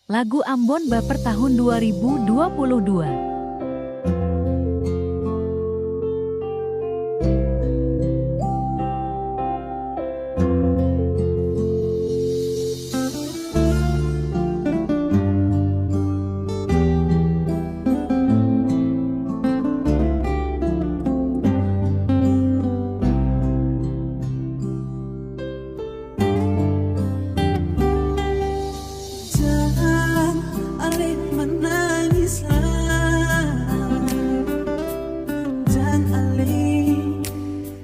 Lagu Ambon Baper tahun 2022.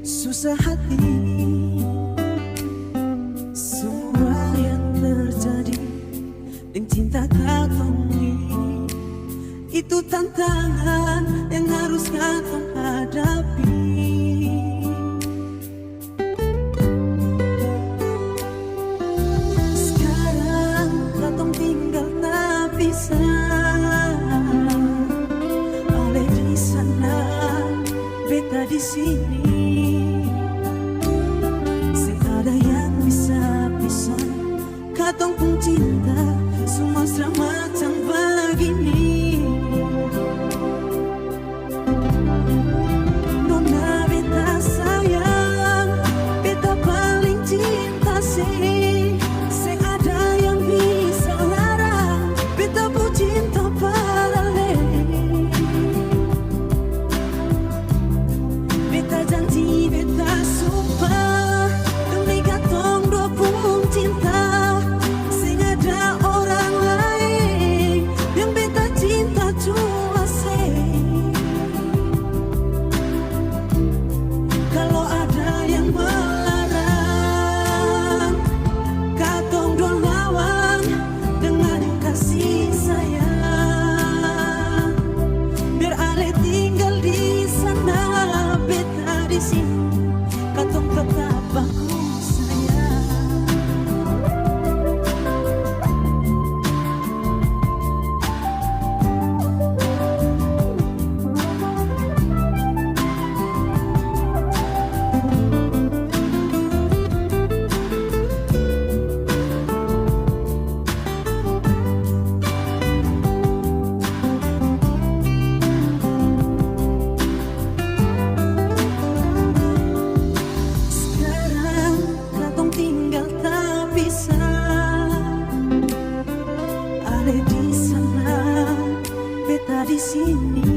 Susah hati, semua yang terjadi dan cinta katong ini, itu tantangan yang harus katong hadapi. Sekarang katong tinggal tak bisa, Ale di sana, beta di sini. Ada yang bisa pisah, katong pun cinta, semua macam begini. Nona beta sayang, beta paling cinta sih. Seng ada yang bisa larang, beta pun cinta parale. Beta janji, beta sumpah, katong tetap baku sayang. Ale di sana, beta di sini.